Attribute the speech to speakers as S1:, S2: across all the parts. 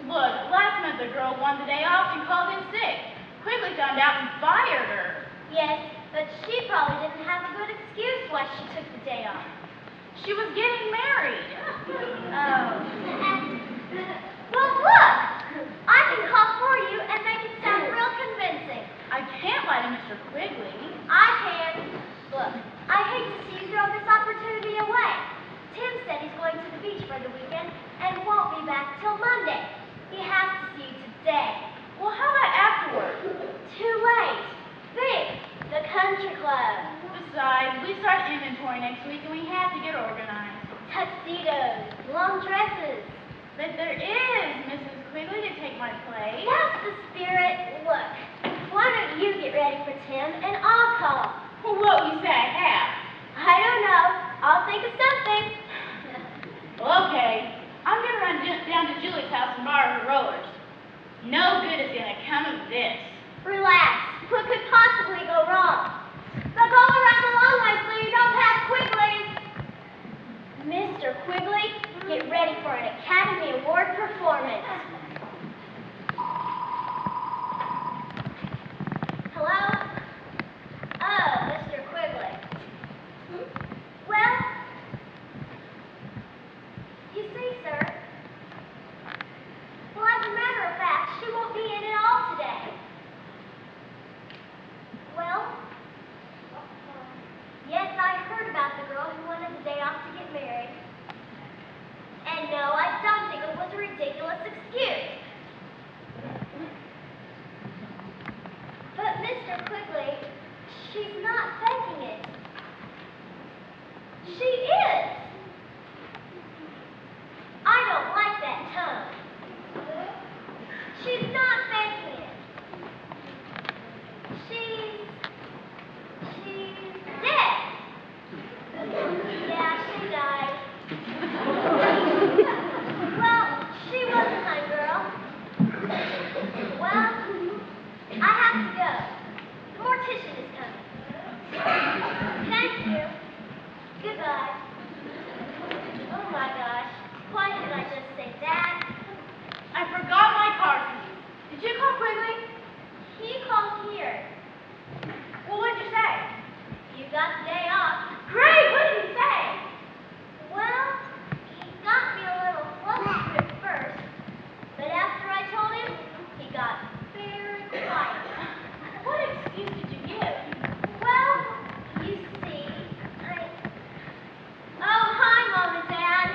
S1: Look, last month the girl won the day off and called in sick. Quigley found out and fired her.
S2: Yes, but she probably didn't have a good excuse why she took the day off.
S1: She was getting married.
S2: Oh. Well, look! I can call for you and make it sound real convincing.
S1: I can't lie to Mr. Quigley.
S2: I can. Look, I hate to see you throw this opportunity away. Tim said he's going to the beach for the weekend and won't be back till Monday. He has to see you today.
S1: Well, how about afterward?
S2: Too late. Think. The country club.
S1: Besides, we start inventory next week and we have to get organized.
S2: Tuxedos. Long dresses.
S1: But there is Mrs. Quigley to take my place.
S2: That's the spirit. Look, why don't you get ready for Tim and I'll call.
S1: Well, what will you say I have?
S2: I don't know. I'll think of something.
S1: Well, okay. I'm going to run down to Julie's house and borrow her rollers. No good is going to come of this.
S2: Relax. What could possibly go wrong? But go around the long way so you don't pass Quigley's. Mr. Quigley, get ready for an Academy Award performance. Hello? Oh, Mr. Quigley. Well, you see, sir. Well, as a matter of fact, she won't be in at all today. Well, yes, I heard about the girl who wanted the day off to get married. And no, I don't think it was a ridiculous excuse. But Mr. Quigley, she's not faking it. She is. I don't like that tone. She's not faking it. She's dead. Yeah, she died. Well, she wasn't my girl. Well, I have to go. The mortician is coming. Thank you. Goodbye. Oh my gosh. Why did I just say that?
S1: I forgot my card for you. Did you call Quigley?
S2: He called here.
S1: Well, what'd you say?
S2: You got the day off.
S1: Great! What did he say?
S2: Well, he got me a little flustered at first, but after I told him, he got very quiet.
S1: What excuse did you give?
S2: Well, you see, Oh, hi, Mom and Dad.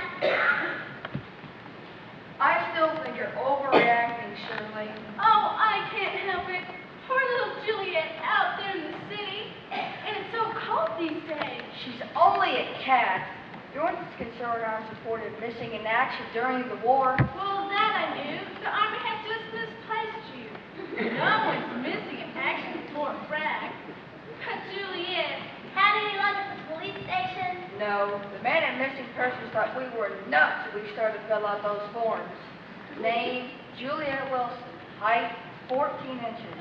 S3: I still think you're overreacting, Shirley.
S1: Oh, I can't help it. Poor little Juliet out there in the city. And it's so cold these days.
S3: She's only a cat. Your concerns reported missing in action during the war.
S1: Well, that I knew. The Army has just misplaced you. No one's missing in action for Frank. But Juliet.
S2: Had any luck at the police station?
S3: No, the man at missing persons thought we were nuts when we started to fill out those forms. Name, Juliet Wilson. Height, 14 inches.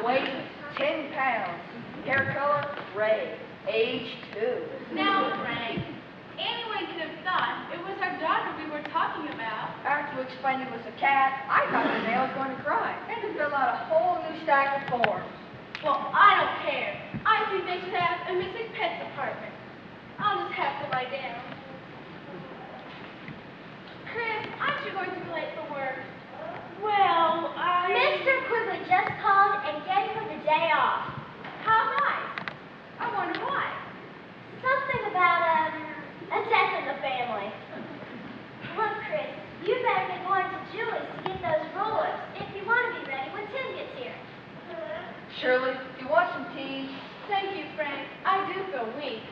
S3: Weight, 10 pounds. Hair color, gray. Age, 2.
S1: Now, Frank, anyone could have thought it was our daughter we were talking about.
S3: After you explained it was a cat, I thought the nail was going to cry. And to fill out a whole new stack of forms.
S1: Well, I don't care. I think they should have a missing pets department. I'll just have to lie down. Chris, aren't you going to be late for work? Well,
S2: Mr. Quigley just called and gave her the day off.
S1: How nice. I wonder why.
S2: Something about, a death in the family. Look, Chris, you better get going to Julie's to get those rollers if you want to be ready when Tim gets here.
S3: Shirley, do you want some tea?
S1: Thank you, Frank. I do feel weak.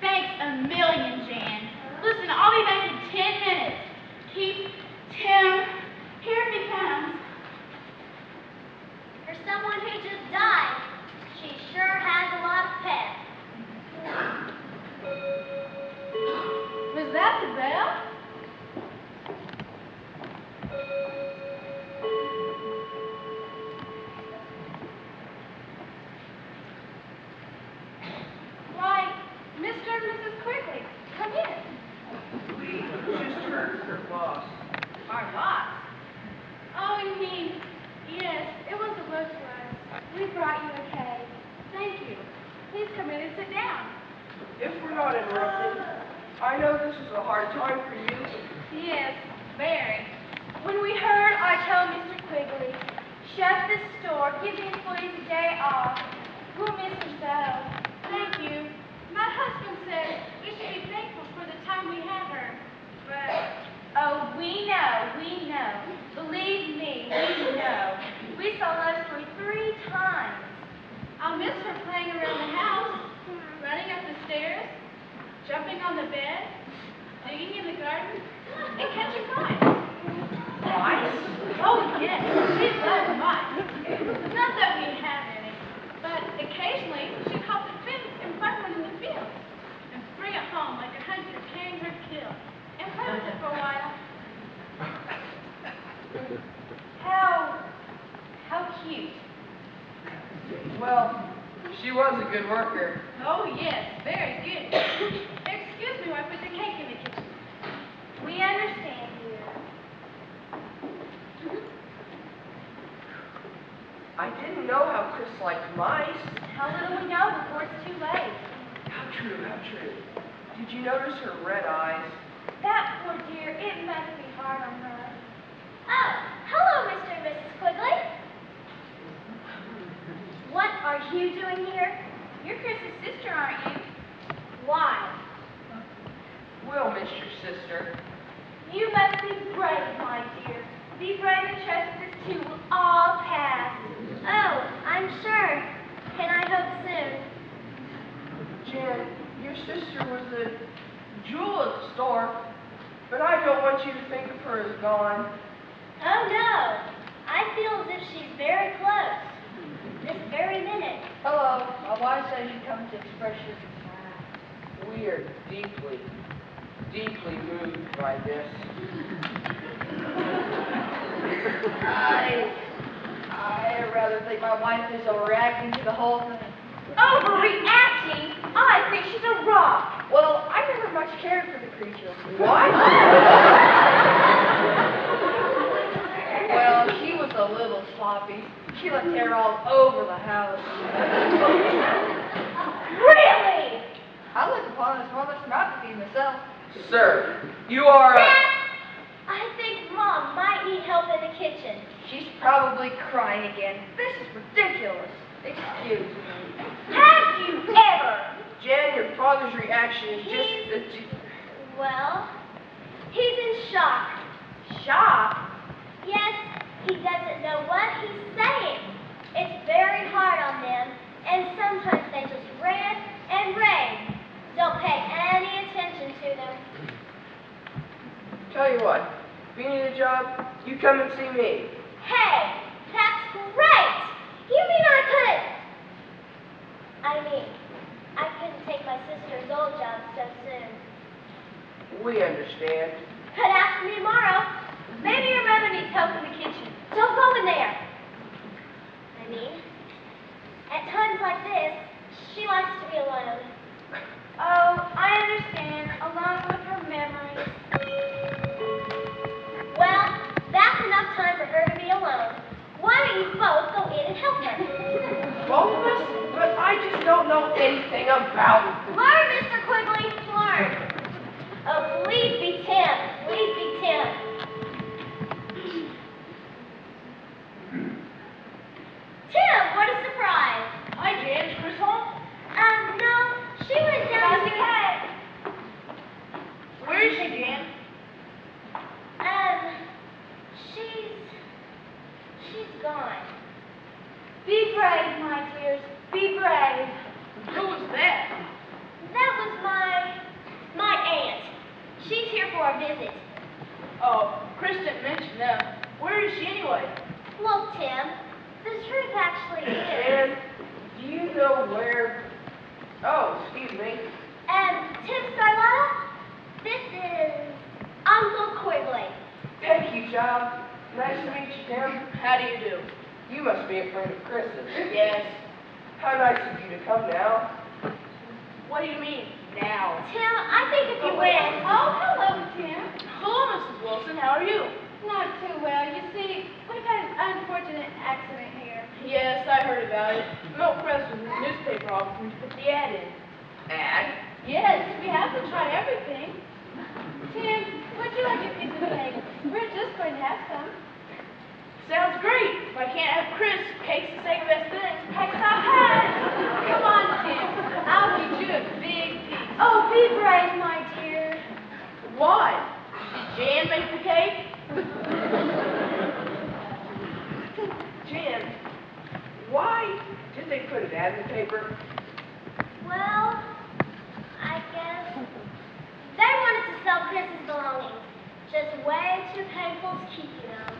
S1: Thanks a million, Jan. Listen, I'll be back in 10 minutes. Keep Tim. Here he comes.
S2: For someone who just died, she sure has a lot of pep.
S1: Was that the bell? Why, Mr. Mrs. Quigley. Come in.
S4: We just heard her boss.
S1: Our boss? Oh, you mean, yes, it was a book to us. We brought you a cake. Thank you. Please come in and sit down.
S4: If we're not interrupted, I know this is a hard time for you.
S1: Yes, very. When we heard, I told Mr. Quigley, shut the store, give the employees a day off. We'll miss her so. Thank you. My husband says we should be thankful for the time we had her. But, oh, we know. Believe me, we know. We saw Leslie 3 times. I'll miss her playing around the house, running up the stairs, jumping on the bed, digging in the garden, and catching mice.
S4: Mice?
S1: Oh, yes, she loved mice. Not that we had any, but occasionally she caught the fence and find one in the field and bring it home like a hunter carrying her kill and play with it for a while. How cute.
S4: Well, she was a good worker.
S1: Oh, yes, very good. Excuse me while I put the cake in the kitchen. We understand, dear.
S4: I didn't know how Chris liked mice.
S1: How little we know before it's too late.
S4: How true, how true. Did you notice her red eyes?
S1: That poor dear, it must be hard on her.
S2: Oh, hello, Mr. and Mrs. Quigley. What are you doing here?
S1: You're Chris's sister, aren't you?
S2: Why?
S4: We'll miss your sister.
S1: You must be brave, my dear. Be brave and trust this too will all pass.
S2: Oh, I'm sure. Can I hope soon?
S4: Jan, your sister was a jewel at the store, but I don't want you to think of her as gone.
S2: Oh, no. I feel as if she's very close. This very minute.
S3: Hello, my wife says you come to express your concern.
S4: We are deeply, deeply moved by this.
S3: I rather think my wife is overreacting to the whole thing.
S1: Overreacting? I think she's a rock.
S3: Well, I never much cared for the creature.
S4: What?
S3: Well, she was a little sloppy. She left hair all over the house.
S1: Really?
S3: I look upon it as one that's not to be myself.
S4: Sir, you are a...
S2: Dad, I think Mom might need help in the kitchen.
S3: She's probably crying again. This is ridiculous. Excuse me.
S1: Have you ever?
S4: Jan, your father's reaction is just...
S2: Well, he's in shock.
S1: Shock?
S2: Yes, he doesn't know what he's saying. It's very hard on them, and sometimes they just rant and rave. Don't pay any attention to them.
S4: Tell you what, if you need a job, you come and see me.
S2: Hey, that's great! You mean I couldn't take my sister's old job so soon.
S4: We understand.
S2: Could ask me tomorrow.
S1: Maybe your mother needs help in the kitchen.
S2: Don't go in there. At times like this, she likes to be alone.
S1: Oh, I understand, along with her memories.
S2: Well, that's enough time for her to be alone. Why don't you both go in and help her?
S4: Both of us? But I just don't know anything about it.
S2: Learn, Mr. Quigley, learn. Oh, please be Tim. Please be Tim. Tim, what a surprise.
S1: Hi, Jan. Is Chris home?
S2: No, she went down to
S1: Where is she, Jan?
S2: She's gone.
S1: Be brave, my dears. Be brave. Who was that?
S2: That was my aunt. She's here for a visit.
S1: Oh, Chris didn't mention them. Where is she anyway?
S2: Look, Tim, the truth actually is.
S4: And do you know where... Oh, excuse me.
S2: Tim Starletta, this is Uncle Quigley.
S4: Thank you, child. Nice to meet you, Tim.
S1: How do you do?
S4: You must be a friend of Chris's.
S1: Yes.
S4: How nice of you to come now. What do you mean, now?
S2: Tim, I think if you win.
S1: Oh, hello, Tim.
S4: Hello, Mrs. Wilson. How are you?
S1: Not too well. You see, we've had an unfortunate accident here.
S4: Yes, I heard about it. Milk Press was in the newspaper office when you put the ad in.
S3: Ad?
S1: Yes, we have to try everything. Tim, would you like a piece of cake? We're just going to have some.
S4: Sounds great. If I can't have Chris, cake's the second best thing.
S1: Cakes I've had. Come on, Tim. I'll get you a big piece. Oh, be brave, my dear.
S4: Why? Did Jan make the cake? Jan, why did they put an ad in the paper?
S2: Well, I guess they wanted to sell Chris's belongings. Just way too painful to keep, you know.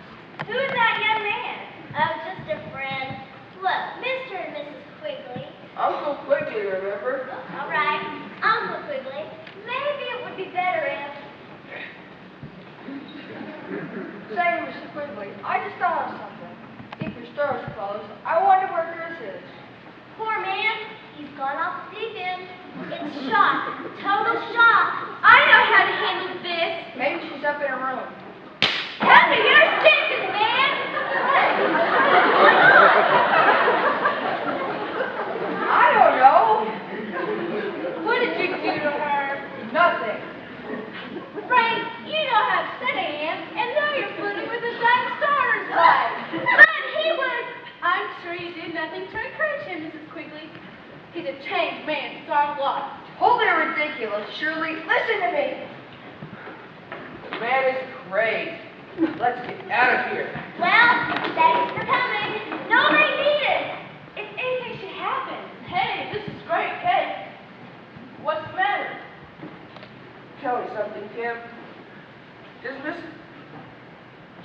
S1: Who is that young man?
S2: Oh, just a friend. Look, Mr. and Mrs. Quigley.
S4: Uncle Quigley, remember?
S2: All right, Uncle Quigley. Maybe it would be better if...
S3: Say, Mr. Quigley, I just thought of something. If your store's closed, I wonder where Chris is.
S2: Poor man, he's gone off the deep end. It's shock, total shock.
S1: I know how to handle this.
S3: Maybe she's up in her room.
S1: Come to your senses, man.
S3: I don't know.
S1: What did you do to her?
S3: Nothing.
S1: Frank, you know how upset I am, and now you're flirting with a dying starter's wife. But he was... I'm sure you did nothing to encourage him, Mrs. Quigley. He's a changed man since our loss.
S3: Wholly ridiculous, Shirley. Listen to me.
S4: The man is crazy. Let's get out of here.
S2: Well, thanks for coming. Nobody need us.
S1: If anything should happen...
S4: Hey, this is great cake. What's the matter? Tell me something, Tim. Does Miss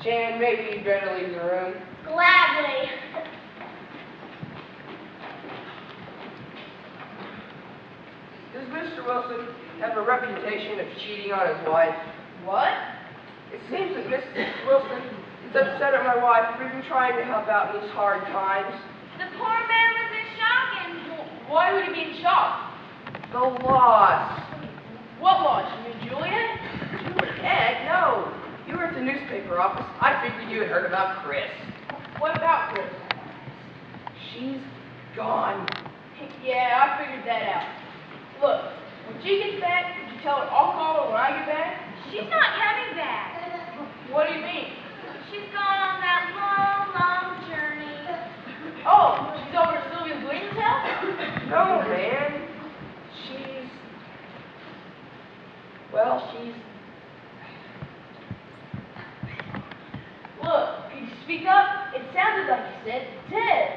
S4: Jan, maybe you'd better leave the room?
S2: Gladly.
S4: Does Mr. Wilson have a reputation of cheating on his wife? What? It seems that Mrs. Wilson is upset at my wife for even trying to help out in these hard times.
S1: The poor man was in shock and...
S4: Why would he be in shock? The loss. What loss? You mean Juliet? Juliet? No. You were at the newspaper office. I figured you had heard about Chris. What about Chris? She's gone. Yeah, I figured that out. Look, when she gets back, did you tell her I'll call her when I get back?
S1: She's not coming back.
S4: What do you mean?
S1: She's gone on that long, long journey.
S4: Oh, she's over at Sylvia Williams' house? No, man. She's... Look, could you speak up? It sounded like you said dead.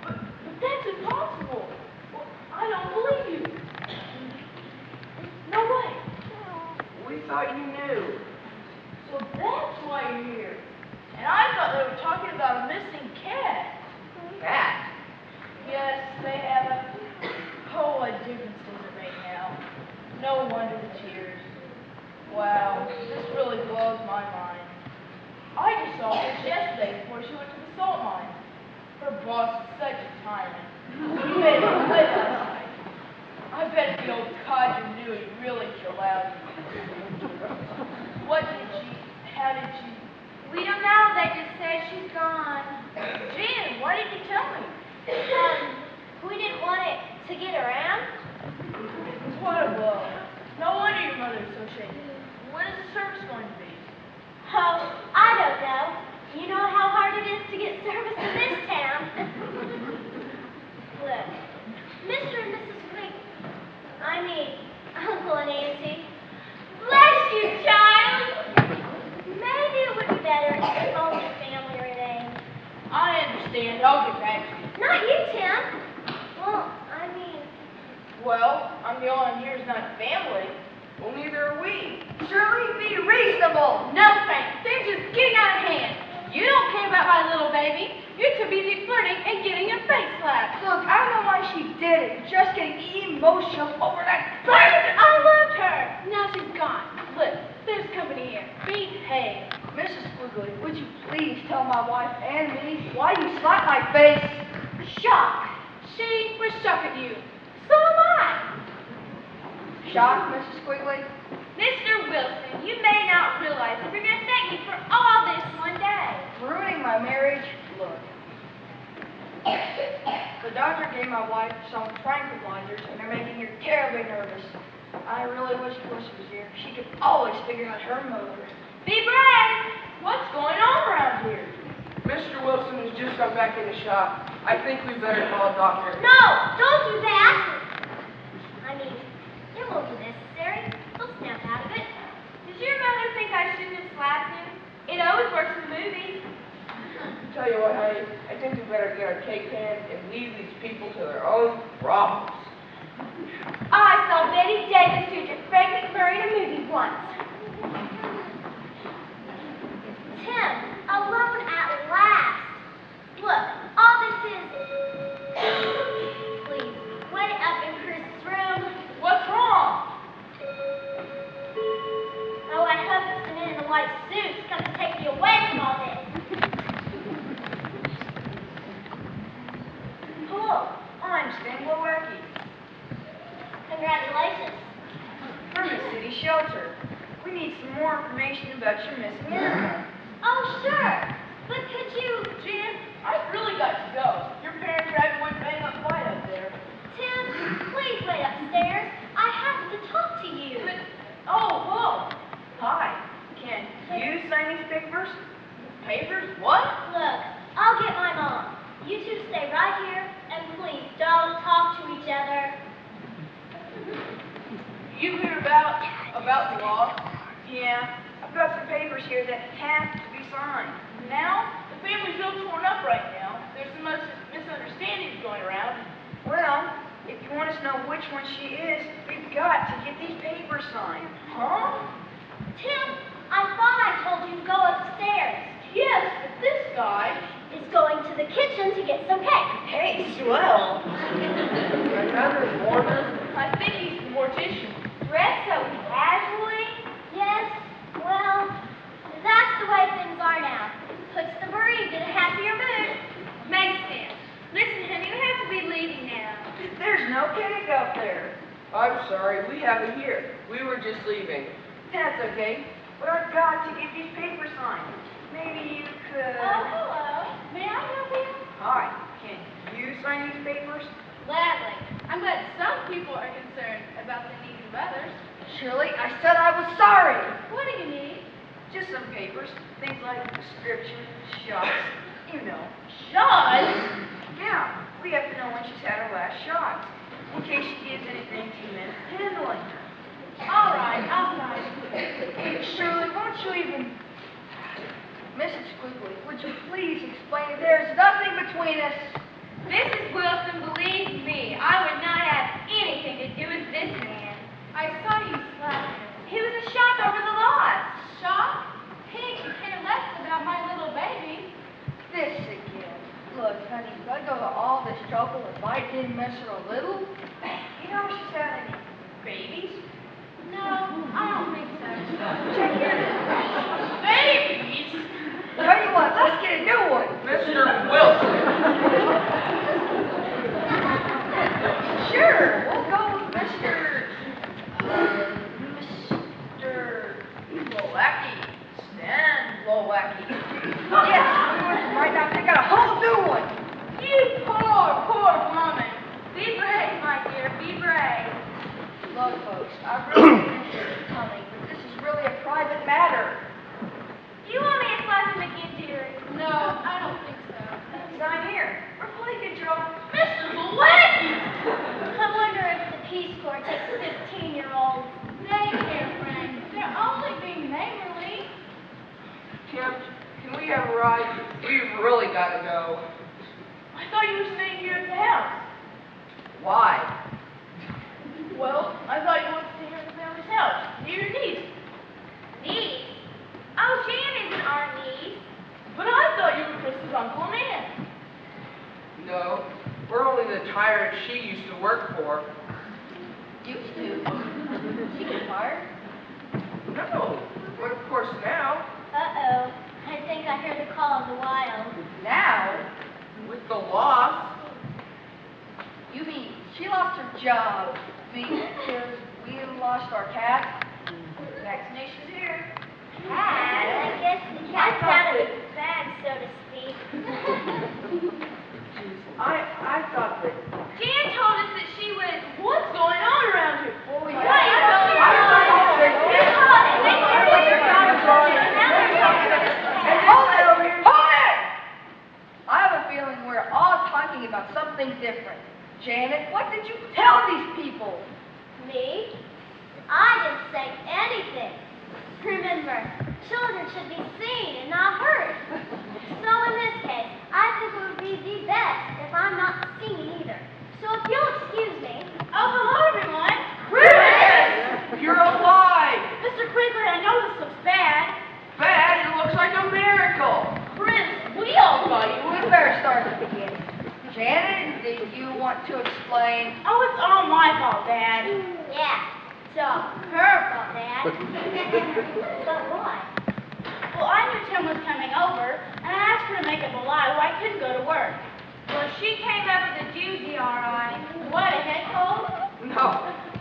S4: But that's impossible. Well, I don't believe you. No way. We thought you knew. So that's why you're here. And I thought they were talking about a missing cat. Cat? Yes, they have a whole lot of differences right now. No wonder the tears. Wow, this really blows my mind. I just saw her yesterday before she went to the salt mine. Her boss is such a tyrant. He made her live last night. I bet if the old codger knew, he'd really kill out. How did she?
S1: We don't know. They just said she's gone.
S4: Jan, why didn't you tell me?
S2: We didn't want it to get around.
S4: What a blow. No wonder your mother's so shaken. When is the service going to be?
S2: Oh, I don't know. You know how hard it is to get service in this town. Look, Mr. and Mrs. Quigley, I mean, Uncle and Auntie.
S1: Bless you, child.
S2: Maybe it would be better if only the family remained.
S4: I understand. I'll get back to you.
S2: Not you, Tim. Well, I mean...
S4: Well, I'm the only one here who's not family. Well, neither are we.
S3: Shirley, be reasonable.
S1: No, Frank. Things are getting out of hand. You don't care about my little baby. You're too busy flirting and getting your face slapped.
S3: Look, I don't know why she did it. Just getting emotional over that
S1: Frank,
S3: bastard.
S1: I loved her. Now she's gone. Look, there's company here. Behave.
S3: Mrs. Quigley, would you please tell my wife and me why you slapped my face?
S1: Shock. She was shocked at you.
S3: Shocked, Mrs. Quigley?
S1: Mr. Wilson, you may not realize that we're going to thank you for all this one day.
S3: Ruining my marriage? Look. The doctor gave my wife some tranquilizers, and they're making her terribly nervous. I really wish Puss was here. She could always figure out her motor.
S1: Be brave.
S4: What's going on around here?
S5: Mr. Wilson has just got back in the shop. I think we better call a doctor.
S2: No, don't do that. I mean, it won't be necessary. He'll snap out of it.
S1: Does your mother think I shouldn't have slapped him? It always works in the movies.
S5: Tell you what, honey, I think we better get our cake pan and leave these people to their own problems.
S1: I saw Betty Davis do Fred McMurray in a movie once.
S2: Tim, alone at last. Look, all this is... Please, wait up in Chris's room.
S4: What's wrong?
S2: Oh, I hope it's the men in the white suits come to take you away from all this.
S3: Hello, I'm Stan Glowacki
S2: Congratulations.
S3: from the city shelter. We need some more information about your missing animal.
S2: Oh, sure. But could you...
S4: Jan, I've really got to go. Your parents are having one bang up fight up there.
S2: Tim, please wait upstairs. I have to talk to you.
S4: But, oh, whoa.
S3: Hi, can you sign these papers?
S4: Papers? What?
S2: Look, I'll get my mom. You two stay right here, and please don't talk to each other.
S4: You hear about the law?
S3: Yeah, I've got some papers here that have to be signed.
S4: Now? The family's real torn up right now. There's some misunderstandings going around.
S3: Well, if you want us to know which one she is, we've got to get these papers signed.
S4: Huh?
S2: Tim, I thought I told you to go upstairs.
S4: Yes, but this guy...
S2: Is going to the kitchen to get some cake.
S3: Hey, swell.
S5: Another Mormon?
S4: I think he's the mortician.
S1: Dressed so casually.
S2: Yes, well, that's the way things are now. Puts the bereaved in a happier mood.
S1: Makes sense. Listen, honey, we have to be leaving now.
S3: There's no cake up there.
S5: I'm sorry, we have it here. We were just leaving.
S3: That's okay, but I've got to get these papers signed. Maybe you could...
S1: Oh, hello. May I help you?
S3: Hi, can you sign these papers?
S1: Gladly. I'm glad some people are concerned about the needs of others.
S3: Shirley, I said I was sorry.
S1: What do you need?
S3: Just some papers, things like prescriptions, shots, you know.
S1: Shots?
S3: Yeah, we have to know when she's had her last shots, in case she gives anything to men handling her.
S1: All right, I'll sign.
S3: Shirley, won't you even... Mrs. Quigley, would you please explain that there's nothing between us?
S1: Mrs. Wilson, believe me, I would not have anything to do with this man. I saw you slap him. He was a shock over the loss. Shock? He could care less about my little baby.
S3: This again. Look, honey, do I go to all this trouble if I didn't miss her a little? You know if she's had any babies?
S1: No, I don't think so.
S3: Check here.
S4: Babies?
S3: Tell you what, let's get a new one.
S5: Mr. Wilson!
S3: Sure, we'll go with Mr.
S4: Glowacki. Stan Glowacki.
S3: Yes, we went right now. They got a whole new one.
S1: You poor woman. Be brave, my dear, be brave.
S3: Look, folks, I really appreciate you coming, but this is really a private matter.
S1: Do you want me to slap him again, dearie? No, I don't think so.
S3: Sign here. We're playing good job.
S4: Mr. Glowacki!
S2: I wonder if the Peace Corps takes 15-year-olds.
S1: They care, Frank. They're only being neighborly.
S5: Tim, can we have a ride? We've really got to go.
S4: I thought you were staying here at the house.
S5: Why?
S4: Well, I thought you wanted to stay here at the family's house, near your niece.
S1: Niece? Oh, Jan isn't our niece.
S4: But I thought you were Chris's Uncle and Aunt.
S5: No, we're only the tyrant she used to work for.
S3: Used to. She got fired?
S5: No, but of course now,
S2: Uh-oh. I think I heard the call of the wild.
S3: Now?
S5: with the loss,
S3: You mean she lost her job because we we lost our cat. Vaccination's here.
S2: Cat? I guess the cat's out of the bag, so to speak.
S5: I thought that.
S1: Jan told us that she was.
S4: What's going on around here?
S3: Oh,
S1: Right,
S3: Hold it! I have a feeling we're all talking about something different. Janet, what did you tell these people?
S2: Me? I didn't say anything. Remember, children should be seen and not heard. So in this case, I think it would be the best if I'm not seen either. So if you'll excuse me.
S1: Oh, hello, everyone.
S5: Chris! You're alive!
S1: Mr. Quigley, I know this looks bad.
S5: Bad? It looks like a miracle!
S4: Chris, we all thought you
S3: We better start at the beginning. Janet, do you want to explain?
S1: Oh, it's all my fault, Dad.
S2: Yeah, it's all her fault, Dad. But why?
S1: Well, I knew Tim was coming over, and I asked her to make up a lie why I couldn't go to work. Well, she came up with a doozy, all right. What, a head cold?
S5: No,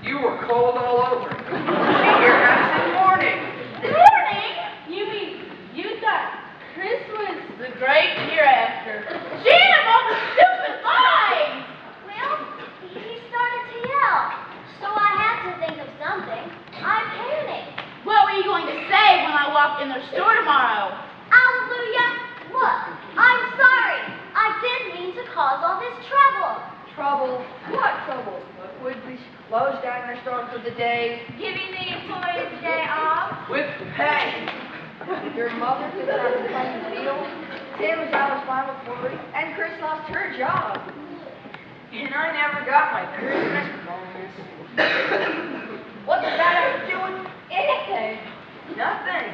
S5: you were cold all over. She here has in morning.
S1: Morning? You mean you thought Chris was
S4: the great hereafter.
S1: Jan of all the stupid lies?
S2: Well, he started to yell, so I had to think of something. I panicked.
S1: What were you going to say when I walk in the store tomorrow?
S2: Hallelujah! Look, I'm sorry. I didn't mean to cause all this trouble.
S3: Trouble? What trouble? Would we close down our store for the day?
S1: Giving the employees a day off?
S5: With pay.
S3: Your mother gets out to play in the field. Tim was out of spinal fluid, and Chris lost her job.
S5: And I never got my Christmas bonus.
S3: What does that have to do with anything?
S5: Nothing.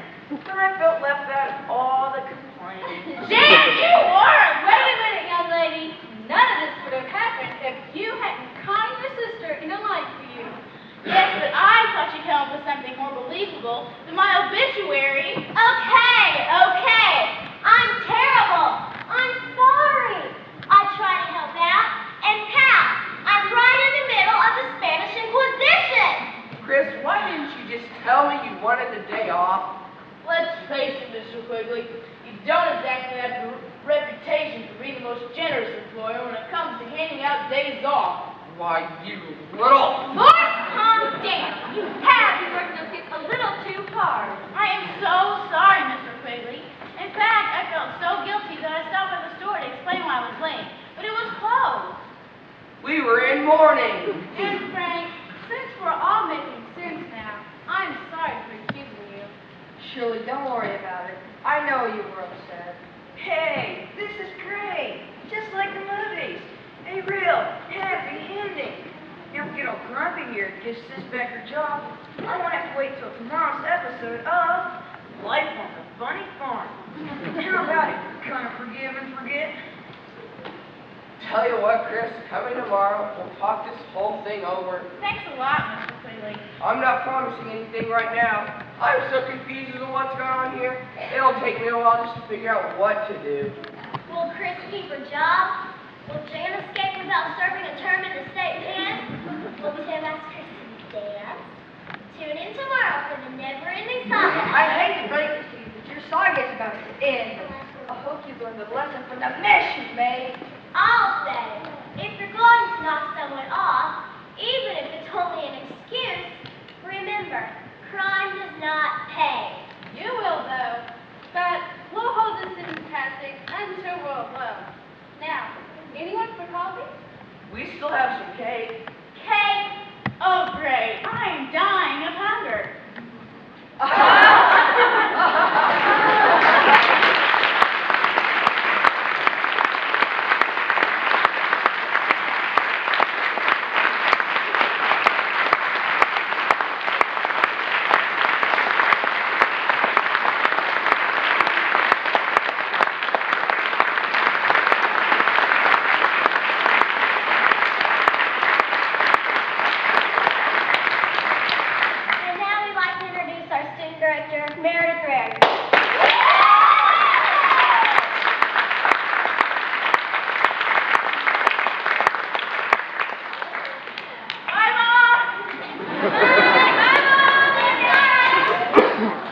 S5: But I felt left out of all the complaining.
S1: Jan, you were! Wait a minute, young lady. None of this would have happened if you hadn't caught your sister in a light for you. Yes, but I thought you'd come up with something more believable than my obituary.
S2: Okay. I'm terrible. I'm sorry. I try to help out, and pow, I'm right in the middle of the Spanish Inquisition.
S5: Chris, why didn't you just tell me you wanted the day off?
S4: Let's face it, Mr. Quigley, you don't exactly have the reputation for being the most generous employer when it comes to handing out days off.
S5: Why, you little...
S1: Boys, calm down. You have been working those kids a little too hard. I am so sorry, Mr. Quigley. In fact, I felt so guilty that I stopped at the store to explain why I was late. But it was closed.
S5: We were in mourning.
S1: And Frank, since we're all making sense now, I'm sorry for accusing you.
S3: Shirley, don't worry about it. I know you were upset.
S5: Hey, this is great. Just like the movies. A real happy ending. Never get all grumpy here and give Sis back her job. I won't have to wait till tomorrow's episode of Life on the Bunny Farm. How about it? Kind of forgive and forget. Tell you what, Chris, coming tomorrow, we'll talk this whole thing over.
S1: Thanks a lot, Mr. Quigley.
S5: I'm not promising anything right now. I'm so confused as to what's going on here. It'll take me a while just to figure out what to do.
S2: Will Chris keep her job? Will Jan escape without serving a term in the state pen? Will Tim ask Chris to dance? Tune in tomorrow for the never-ending saga.
S3: I hate to break this to you, but your saga is about to end. I hope you learned the lesson from the mess you made.
S2: I'll say, if you're going to knock someone off, even if it's only an excuse, remember, crime does not pay.
S1: You will, though. But we'll hold this in passing until we're alone. Now, anyone for coffee?
S5: We still have some cake.
S1: Cake? Oh, great. I am dying of hunger.